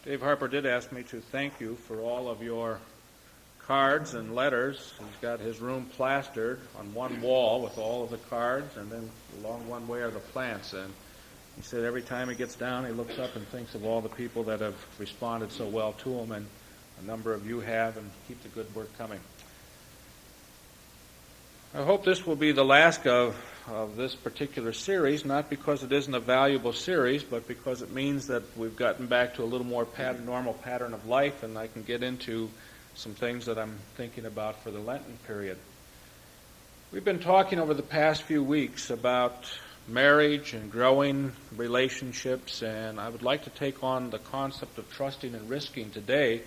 Dave Harper did ask me to thank you for all of your cards and letters. He's got his room plastered on one wall with all of the cards, and then along one way are the plants. And he said every time he gets down, he looks up and thinks of all the people that have responded so well to him, and a number of you have, and keep the good work coming. I hope this will be the last of this particular series, not because it isn't a valuable series, but because it means that we've gotten back to a little more normal pattern of life, and I can get into some things that I'm thinking about for the Lenten period. We've been talking over the past few weeks about marriage and growing relationships, and I would like to take on the concept of trusting and risking today.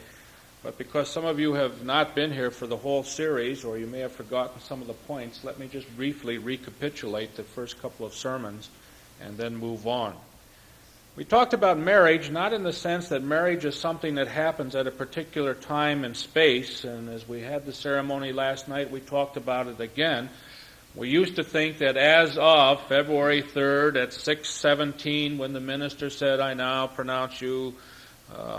But because some of you have not been here for the whole series, or you may have forgotten some of the points, let me just briefly recapitulate the first couple of sermons and then move on. We talked about marriage, not in the sense that marriage is something that happens at a particular time and space, and as we had the ceremony last night, we talked about it again. We used to think that as of February 3rd at 6:17, when the minister said, "I now pronounce you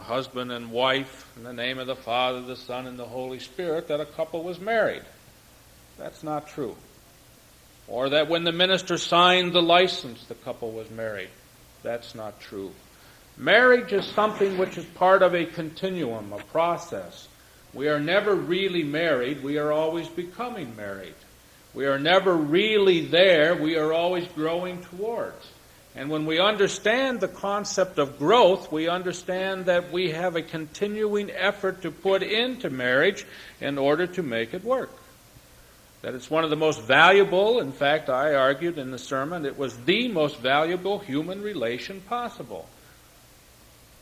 husband and wife in the name of the Father, the Son, and the Holy Spirit," that a couple was married. That's not true. Or that when the minister signed the license, the couple was married. That's not true. Marriage is something which is part of a continuum, a process. We are never really married. We are always becoming married. We are never really there. We are always growing towards. And when we understand the concept of growth, we understand that we have a continuing effort to put into marriage in order to make it work. That it's one of the most valuable, in fact, I argued in the sermon, it was the most valuable human relation possible.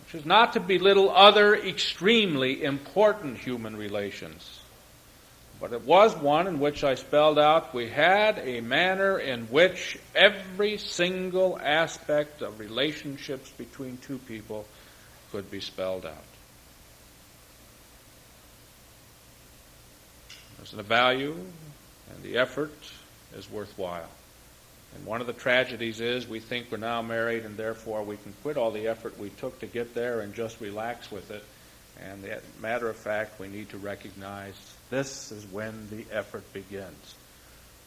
Which is not to belittle other extremely important human relations. But it was one in which I spelled out we had a manner in which every single aspect of relationships between two people could be spelled out. There's the value, and the effort is worthwhile. And one of the tragedies is we think we're now married and therefore we can quit all the effort we took to get there and just relax with it. And as a matter of fact, we need to recognize this is when the effort begins.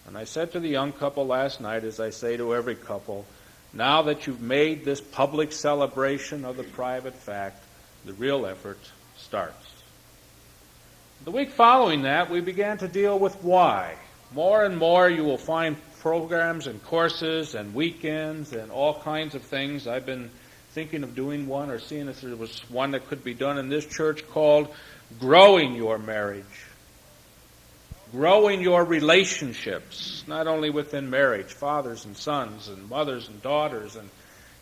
And I said to the young couple last night, as I say to every couple, now that you've made this public celebration of the private fact, the real effort starts. The week following that, we began to deal with why. More and more you will find programs and courses and weekends and all kinds of things. I've been thinking of doing one or seeing if there was one that could be done in this church called Growing Your Marriage. Growing your relationships, not only within marriage, fathers and sons and mothers and daughters and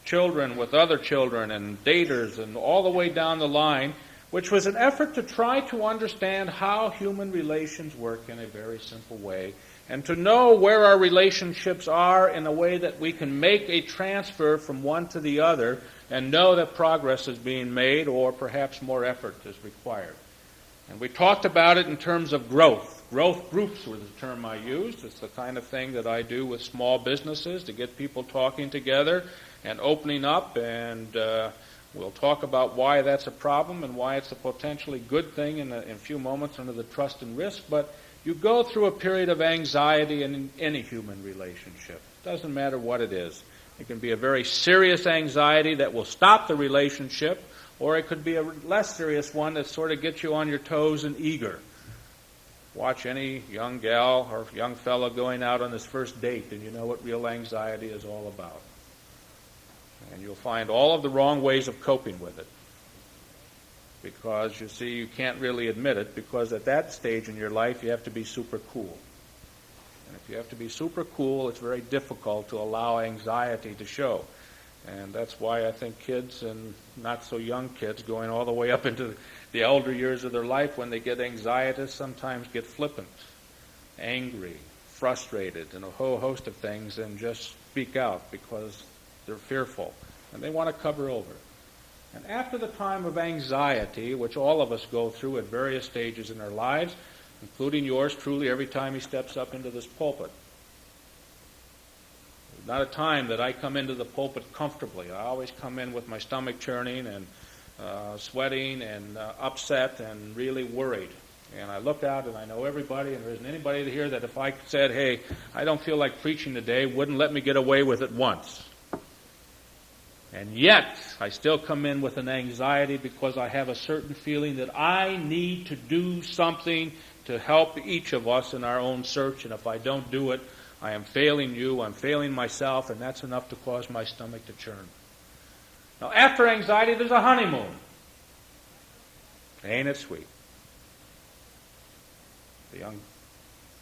children with other children and daters and all the way down the line, which was an effort to try to understand how human relations work in a very simple way and to know where our relationships are in a way that we can make a transfer from one to the other and know that progress is being made or perhaps more effort is required. And we talked about it in terms of growth. Growth groups was the term I used. It's the kind of thing that I do with small businesses to get people talking together and opening up, and we'll talk about why that's a problem and why it's a potentially good thing in a few moments under the trust and risk. But you go through a period of anxiety in any human relationship. It doesn't matter what it is. It can be a very serious anxiety that will stop the relationship, or it could be a less serious one that sort of gets you on your toes and eager. Watch any young gal or young fellow going out on his first date, and you know what real anxiety is all about. And you'll find all of the wrong ways of coping with it. Because, you see, you can't really admit it, because at that stage in your life you have to be super cool. And if you have to be super cool, it's very difficult to allow anxiety to show. And that's why I think kids and not so young kids going all the way up into the elder years of their life, when they get anxiety, sometimes get flippant, angry, frustrated, and a whole host of things, and just speak out because they're fearful. And they want to cover over. And after the time of anxiety, which all of us go through at various stages in our lives, including yours truly every time he steps up into this pulpit, not a time that I come into the pulpit comfortably. I always come in with my stomach churning and sweating and upset and really worried. And I looked out and I know everybody, and there isn't anybody here that if I said, hey, I don't feel like preaching today, wouldn't let me get away with it once. And yet, I still come in with an anxiety because I have a certain feeling that I need to do something to help each of us in our own search, and if I don't do it, I am failing you, I'm failing myself, and that's enough to cause my stomach to churn. Now, after anxiety, there's a honeymoon. Ain't it sweet? The young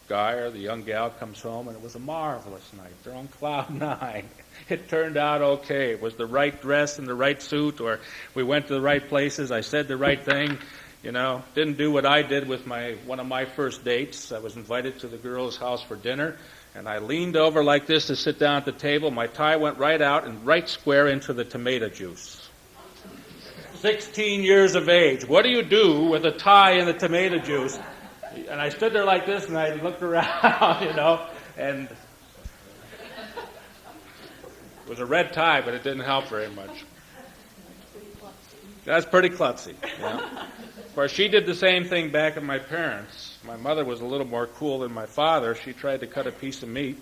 guy or the young gal comes home, and it was a marvelous night. They're on cloud nine. It turned out okay. It was the right dress and the right suit, or we went to the right places. I said the right thing. Didn't do what I did with one of my first dates. I was invited to the girl's house for dinner, and I leaned over like this to sit down at the table. My tie went right out and right square into the tomato juice. 16 years of age. What do you do with a tie in the tomato juice? And I stood there like this, and I looked around, and it was a red tie, but it didn't help very much. That's pretty klutzy. Of course, she did the same thing back at my parents. My mother was a little more cool than my father. She tried to cut a piece of meat,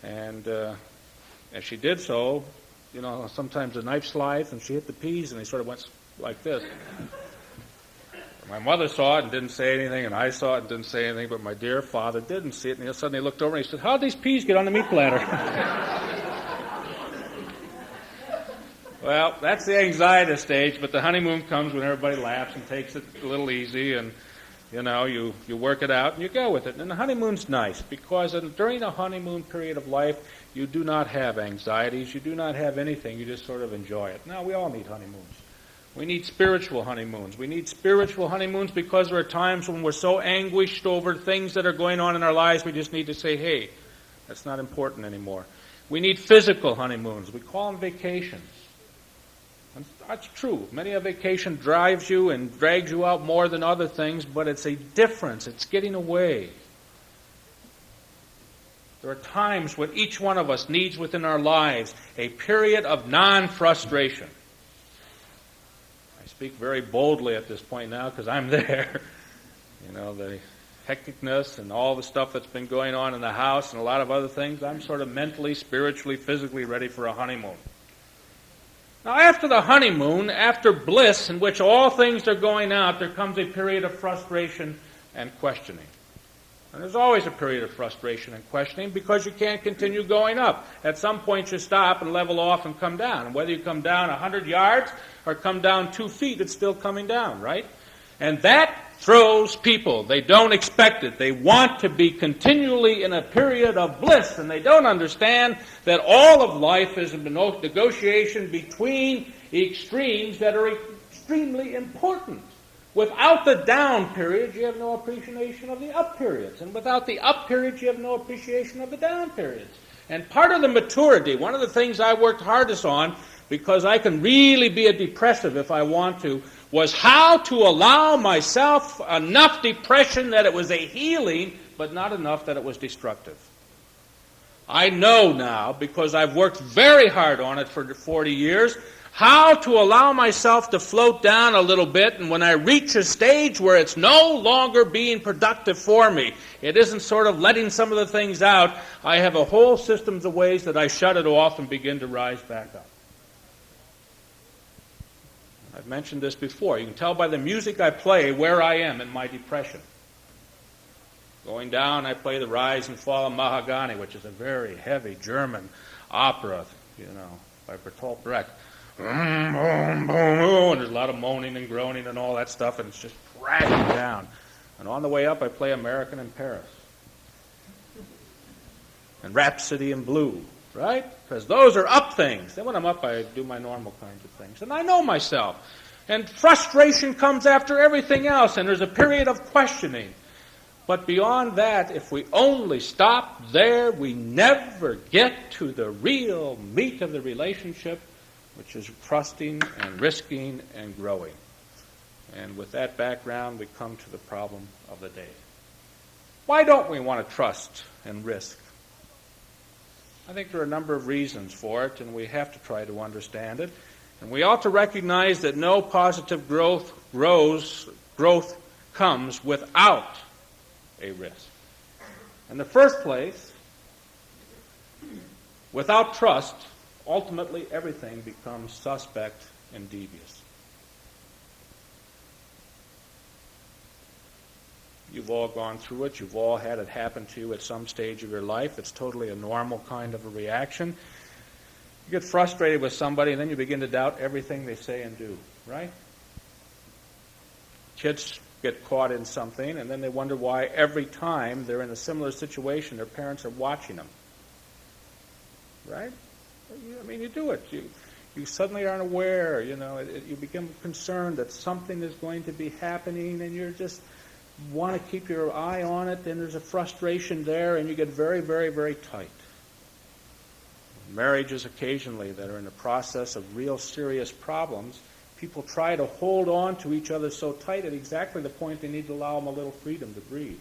and as she did so, sometimes the knife slides, and she hit the peas, and they sort of went like this. My mother saw it and didn't say anything, and I saw it and didn't say anything, but my dear father didn't see it, and he suddenly looked over and he said, how'd these peas get on the meat platter? Well, that's the anxiety stage, but the honeymoon comes when everybody laughs and takes it a little easy, and, you work it out and you go with it. And the honeymoon's nice because during the honeymoon period of life, you do not have anxieties, you do not have anything, you just sort of enjoy it. Now, we all need honeymoons. We need spiritual honeymoons. We need spiritual honeymoons because there are times when we're so anguished over things that are going on in our lives, we just need to say, hey, that's not important anymore. We need physical honeymoons. We call them vacations. And that's true. Many a vacation drives you and drags you out more than other things, but it's a difference. It's getting away. There are times when each one of us needs within our lives a period of non-frustration. I speak very boldly at this point now because I'm there. The hecticness and all the stuff that's been going on in the house and a lot of other things, I'm sort of mentally, spiritually, physically ready for a honeymoon. Now, after the honeymoon, after bliss in which all things are going out, there comes a period of frustration and questioning. And there's always a period of frustration and questioning because you can't continue going up. At some point you stop and level off and come down. And whether you come down 100 yards or come down 2 feet, it's still coming down, right? And that throws people. They don't expect it. They want to be continually in a period of bliss, and they don't understand that all of life is a negotiation between extremes that are extremely important. Without the down periods, you have no appreciation of the up periods. And without the up periods, you have no appreciation of the down periods. And part of the maturity, one of the things I worked hardest on, because I can really be a depressive if I want to, was how to allow myself enough depression that it was a healing, but not enough that it was destructive. I know now, because I've worked very hard on it for 40 years, how to allow myself to float down a little bit, and when I reach a stage where it's no longer being productive for me, it isn't sort of letting some of the things out, I have a whole systems of ways that I shut it off and begin to rise back up. I've mentioned this before. You can tell by the music I play where I am in my depression. Going down, I play the Rise and Fall of Mahagani, which is a very heavy German opera, by Bertolt Brecht. And there's a lot of moaning and groaning and all that stuff, and it's just crashing down. And on the way up, I play American in Paris. And Rhapsody in Blue, right? Because those are up things. Then when I'm up, I do my normal kinds of things. And I know myself. And frustration comes after everything else, and there's a period of questioning. But beyond that, if we only stop there, we never get to the real meat of the relationship, which is trusting and risking and growing. And with that background, we come to the problem of the day. Why don't we want to trust and risk? I think there are a number of reasons for it, and we have to try to understand it. And we ought to recognize that no positive growth comes without a risk. In the first place, without trust, ultimately everything becomes suspect and devious. You've all gone through it. You've all had it happen to you at some stage of your life. It's totally a normal kind of a reaction. You get frustrated with somebody, and then you begin to doubt everything they say and do, right? Kids get caught in something, and then they wonder why every time they're in a similar situation, their parents are watching them. Right? I mean, you do it. You suddenly aren't aware, you become concerned that something is going to be happening, and you just want to keep your eye on it, and there's a frustration there, and you get very, very, very tight. Marriages occasionally that are in the process of real serious problems, people try to hold on to each other so tight at exactly the point they need to allow them a little freedom to breathe.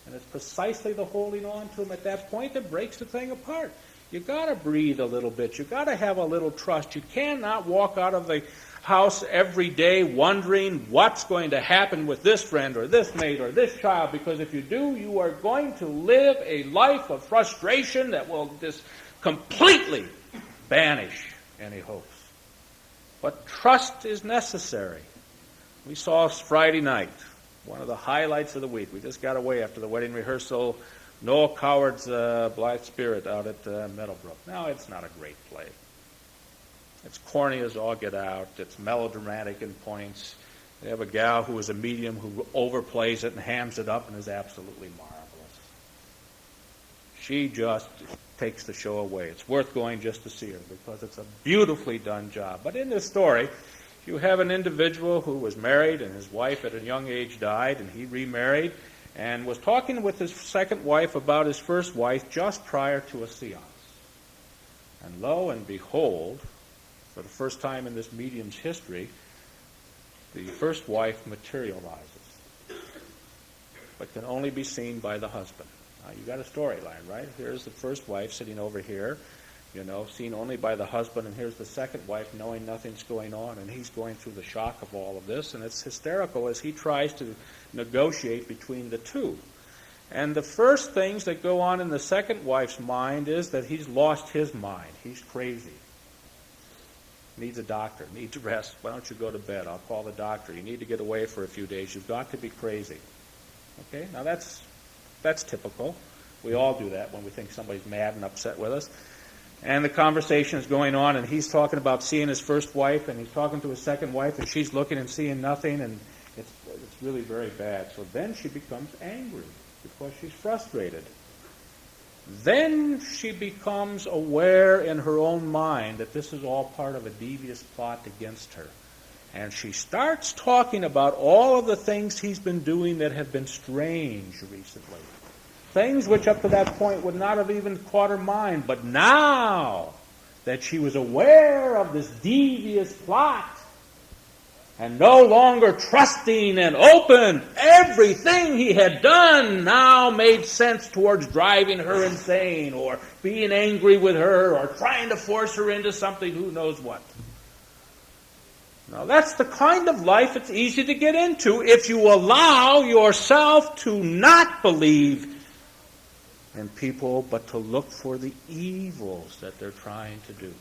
And it's precisely the holding on to them at that point that breaks the thing apart. You've got to breathe a little bit. You've got to have a little trust. You cannot walk out of the house every day wondering what's going to happen with this friend or this mate or this child, because if you do, you are going to live a life of frustration that will just completely banish any hopes. But trust is necessary. We saw Friday night, one of the highlights of the week. We just got away after the wedding rehearsal. Noel Coward's Blithe Spirit out at Meadowbrook. Now, it's not a great play. It's corny as all get out. It's melodramatic in points. They have a gal who is a medium who overplays it and hams it up and is absolutely marvelous. She just takes the show away. It's worth going just to see her because it's a beautifully done job. But in this story, you have an individual who was married and his wife at a young age died and he remarried and was talking with his second wife about his first wife just prior to a seance. And lo and behold, for the first time in this medium's history, the first wife materializes, but can only be seen by the husband. Now, you got a storyline, right? Here's the first wife sitting over here, seen only by the husband, and here's the second wife knowing nothing's going on, and he's going through the shock of all of this, and it's hysterical as he tries to negotiate between the two. And the first things that go on in the second wife's mind is that he's lost his mind. He's crazy. Needs a doctor, needs rest. Why don't you go to bed? I'll call the doctor. You need to get away for a few days. You've got to be crazy. Okay? Now that's typical. We all do that when we think somebody's mad and upset with us. And the conversation is going on, and he's talking about seeing his first wife, and he's talking to his second wife, and she's looking and seeing nothing, and it's really very bad. So then she becomes angry because she's frustrated. Then she becomes aware in her own mind that this is all part of a devious plot against her. And she starts talking about all of the things he's been doing that have been strange recently. Things which up to that point would not have even caught her mind. But now that she was aware of this devious plot and no longer trusting and open, everything he had done now made sense towards driving her insane or being angry with her or trying to force her into something who knows what. Now that's the kind of life it's easy to get into if you allow yourself to not believe in people, but to look for the evils that they're trying to do.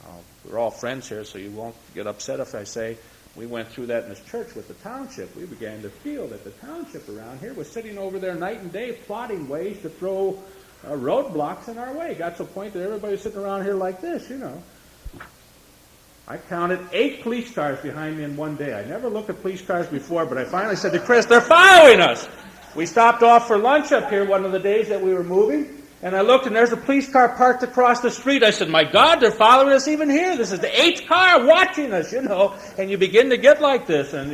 Now, we're all friends here, so you won't get upset if I say we went through that in this church with the township. We began to feel that the township around here was sitting over there night and day plotting ways to throw roadblocks in our way. Got to a point that everybody's sitting around here like this, I counted 8 police cars behind me in one day. I never looked at police cars before, but I finally said to Chris, they're following us. We stopped off for lunch up here one of the days that we were moving, and I looked, and there's a police car parked across the street. I said, my God, they're following us even here. This is the 8th car watching us, and you begin to get like this, and,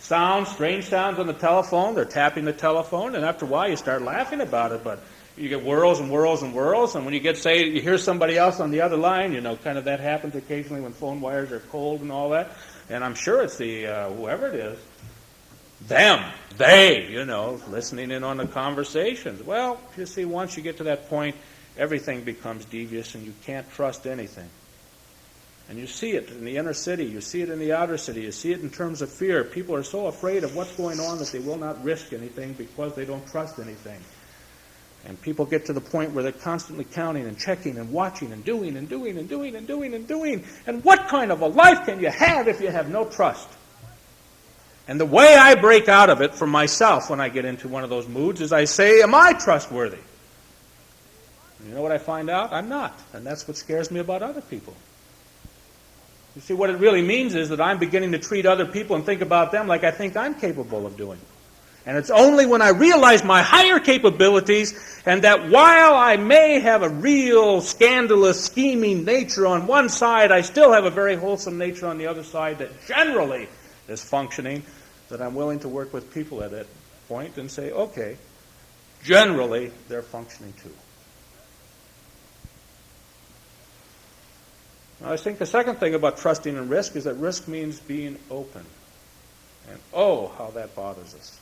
sounds, strange sounds on the telephone. They're tapping the telephone, and after a while you start laughing about it, but you get whirls and whirls and whirls, and when you you hear somebody else on the other line, kind of that happens occasionally when phone wires are cold and all that, and I'm sure it's the, whoever it is, they, listening in on the conversations. Well, you see, once you get to that point, everything becomes devious and you can't trust anything. And you see it in the inner city, you see it in the outer city, you see it in terms of fear. People are so afraid of what's going on that they will not risk anything because they don't trust anything. And people get to the point where they're constantly counting and checking and watching and doing and doing and doing and doing and doing. And what kind of a life can you have if you have no trust? And the way I break out of it for myself when I get into one of those moods is I say, am I trustworthy? And you know what I find out? I'm not. And that's what scares me about other people. You see, what it really means is that I'm beginning to treat other people and think about them like I think I'm capable of doing. And it's only when I realize my higher capabilities and that while I may have a real scandalous, scheming nature on one side, I still have a very wholesome nature on the other side that generally is functioning, that I'm willing to work with people at that point and say, okay, generally they're functioning too. I think the second thing about trusting in risk is that risk means being open. And oh, how that bothers us.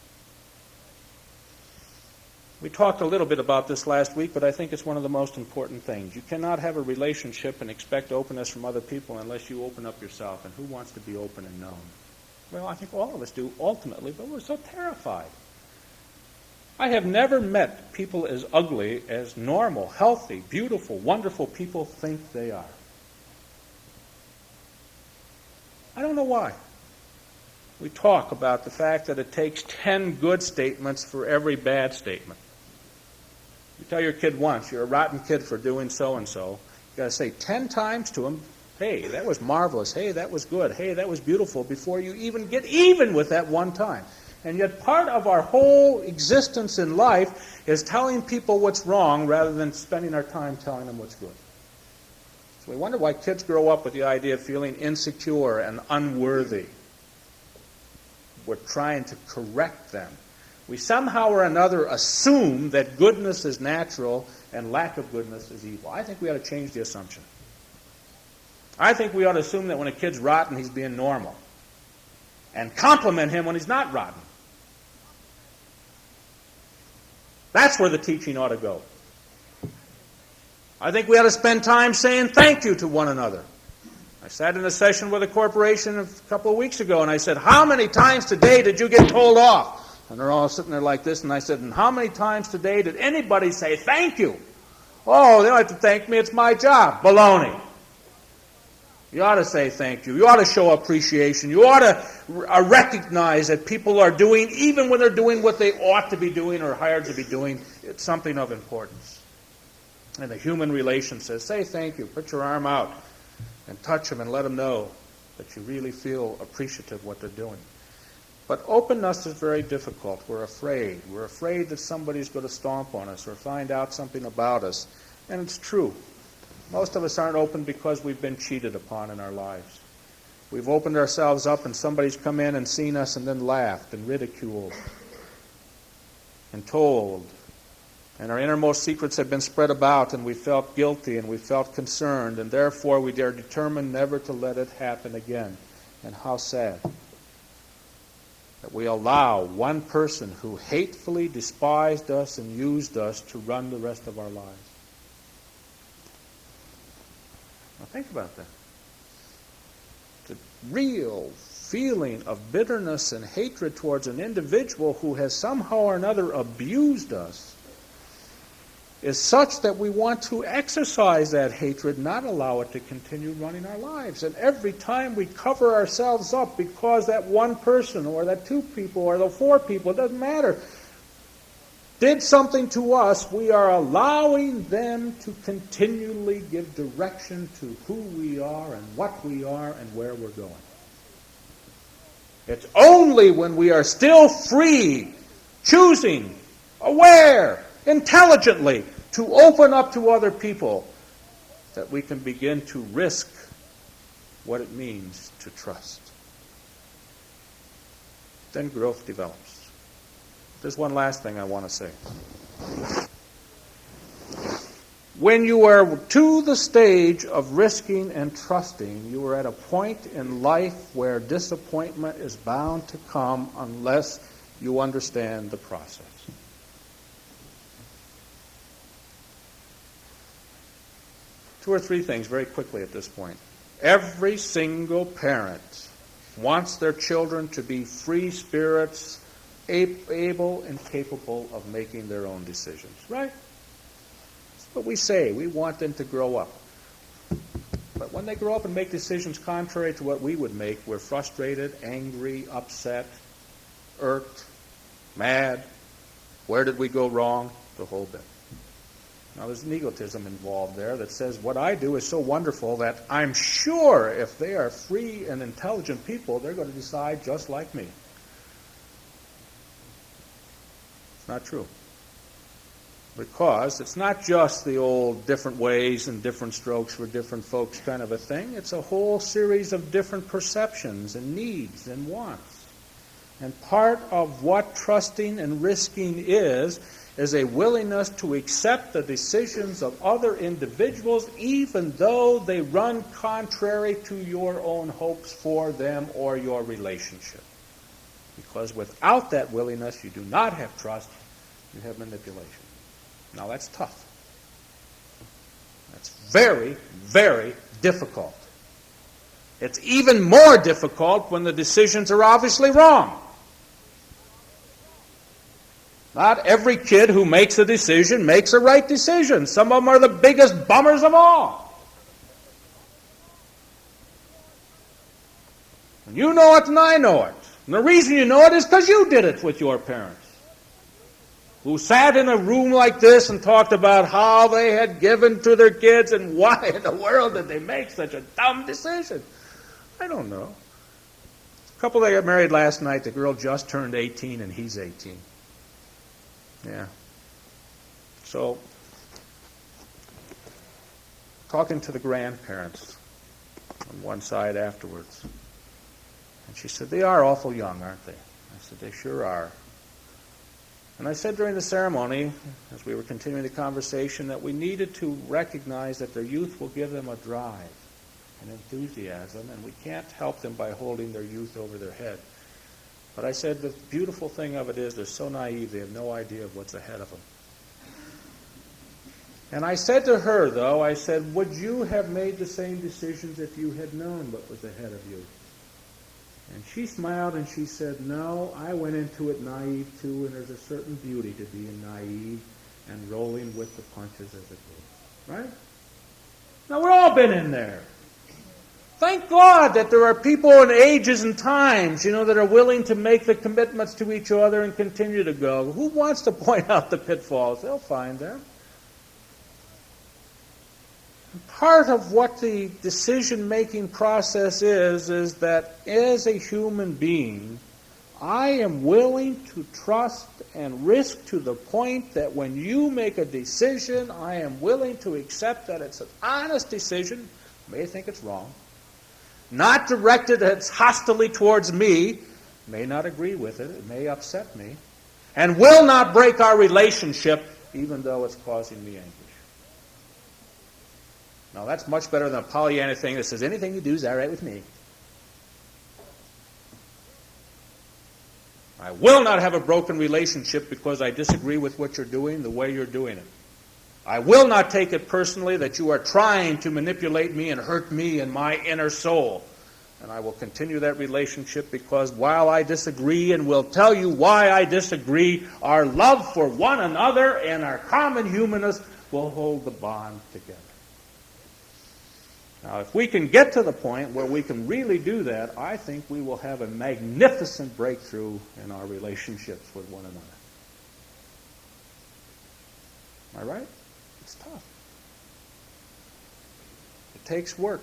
We talked a little bit about this last week, but I think it's one of the most important things. You cannot have a relationship and expect openness from other people unless you open up yourself. And who wants to be open and known? Well, I think all of us do ultimately, but we're so terrified. I have never met people as ugly as normal, healthy, beautiful, wonderful people think they are. I don't know why. We talk about the fact that it takes 10 good statements for every bad statement. You tell your kid once, you're a rotten kid for doing so-and-so. You've got to say 10 times to him, hey, that was marvelous. Hey, that was good. Hey, that was beautiful, before you even get even with that one time. And yet part of our whole existence in life is telling people what's wrong rather than spending our time telling them what's good. So we wonder why kids grow up with the idea of feeling insecure and unworthy. We're trying to correct them. We somehow or another assume that goodness is natural and lack of goodness is evil. I think we ought to change the assumption. I think we ought to assume that when a kid's rotten, he's being normal. And compliment him when he's not rotten. That's where the teaching ought to go. I think we ought to spend time saying thank you to one another. I sat in a session with a corporation a couple of weeks ago, and I said, how many times today did you get told off? And they're all sitting there like this, and I said, and how many times today did anybody say thank you? Oh, they don't have to thank me, it's my job. Baloney. You ought to say thank you. You ought to show appreciation. You ought to recognize that people are doing, even when they're doing what they ought to be doing or hired to be doing, it's something of importance. And the human relation says, say thank you, put your arm out and touch them and let them know that you really feel appreciative of what they're doing. But openness is very difficult. We're afraid. We're afraid that somebody's going to stomp on us or find out something about us. And it's true. Most of us aren't open because we've been cheated upon in our lives. We've opened ourselves up and somebody's come in and seen us and then laughed and ridiculed and told. And our innermost secrets have been spread about, and we felt guilty, and we felt concerned, and therefore we are determined never to let it happen again. And how sad that we allow one person who hatefully despised us and used us to run the rest of our lives. Now think about that. The real feeling of bitterness and hatred towards an individual who has somehow or another abused us is such that we want to exercise that hatred, not allow it to continue running our lives. And every time we cover ourselves up because that one person or that two people or the four people, it doesn't matter, did something to us, we are allowing them to continually give direction to who we are and what we are and where we're going. It's only when we are still free, choosing, aware, intelligently to open up to other people that we can begin to risk what it means to trust. Then growth develops. There's one last thing I want to say. When you are to the stage of risking and trusting, you are at a point in life where disappointment is bound to come unless you understand the process. two or three things very quickly at this point. Every single parent wants their children to be free spirits, able and capable of making their own decisions, right? That's what we say. We want them to grow up. But when they grow up and make decisions contrary to what we would make, we're frustrated, angry, upset, irked, mad. Where did we go wrong? The whole bit. Now, there's an egotism involved there that says what I do is so wonderful that I'm sure if they are free and intelligent people, they're going to decide just like me. It's not true. Because it's not just the old different ways and different strokes for different folks kind of a thing. It's a whole series of different perceptions and needs and wants. And part of what trusting and risking is a willingness to accept the decisions of other individuals even though they run contrary to your own hopes for them or your relationship. Because without that willingness, you do not have trust, you have manipulation. Now that's tough. That's very, very difficult. It's even more difficult when the decisions are obviously wrong. Not every kid who makes a decision makes a right decision. Some of them are the biggest bummers of all. And you know it and I know it. And the reason you know it is because you did it with your parents, who sat in a room like this and talked about how they had given to their kids and why in the world did they make such a dumb decision. I don't know. A couple that got married last night, the girl just turned 18 and he's 18. Yeah. So, talking to the grandparents on one side afterwards, and she said, they are awful young, aren't they? I said, they sure are. And I said during the ceremony, as we were continuing the conversation, that we needed to recognize that their youth will give them a drive, an enthusiasm, and we can't help them by holding their youth over their head. But I said the beautiful thing of it is they're so naive, they have no idea of what's ahead of them. And I said to her, though, I said, would you have made the same decisions if you had known what was ahead of you? And she smiled and she said, no, I went into it naive too, and there's a certain beauty to being naive and rolling with the punches as it goes. Right? Now, we've all been in there. Thank God that there are people in ages and times, that are willing to make the commitments to each other and continue to go. Who wants to point out the pitfalls? They'll find them. Part of what the decision-making process is that as a human being, I am willing to trust and risk to the point that when you make a decision, I am willing to accept that it's an honest decision. You may think it's wrong. Not directed as hostilely towards me, may not agree with it, it may upset me, and will not break our relationship even though it's causing me anguish. Now that's much better than a Pollyanna thing that says anything you do is all right with me. I will not have a broken relationship because I disagree with what you're doing, the way you're doing it. I will not take it personally that you are trying to manipulate me and hurt me and my inner soul. And I will continue that relationship because while I disagree and will tell you why I disagree, our love for one another and our common humanness will hold the bond together. Now, if we can get to the point where we can really do that, I think we will have a magnificent breakthrough in our relationships with one another. Am I right? It's tough. It takes work.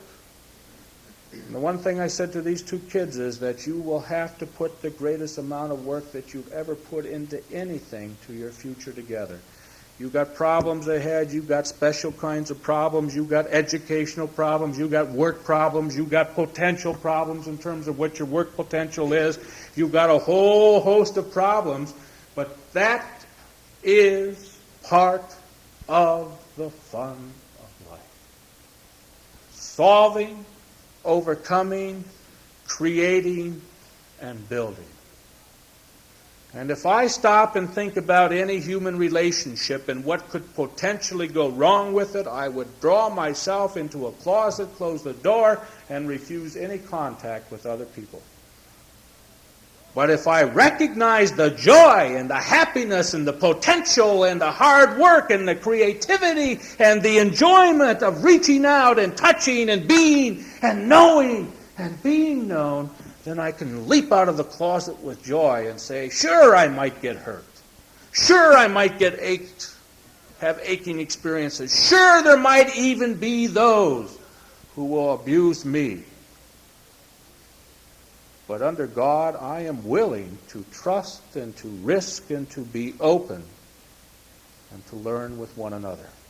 And the one thing I said to these two kids is that you will have to put the greatest amount of work that you've ever put into anything to your future together. You've got problems ahead. You've got special kinds of problems. You've got educational problems. You've got work problems. You've got potential problems in terms of what your work potential is. You've got a whole host of problems. But that is part of the fun of life. Solving, overcoming, creating, and building. And if I stop and think about any human relationship and what could potentially go wrong with it, I would draw myself into a closet, close the door, and refuse any contact with other people. But if I recognize the joy and the happiness and the potential and the hard work and the creativity and the enjoyment of reaching out and touching and being and knowing and being known, then I can leap out of the closet with joy and say, sure, I might get hurt. Sure, I might get ached, have aching experiences. Sure, there might even be those who will abuse me. But under God, I am willing to trust and to risk and to be open and to learn with one another.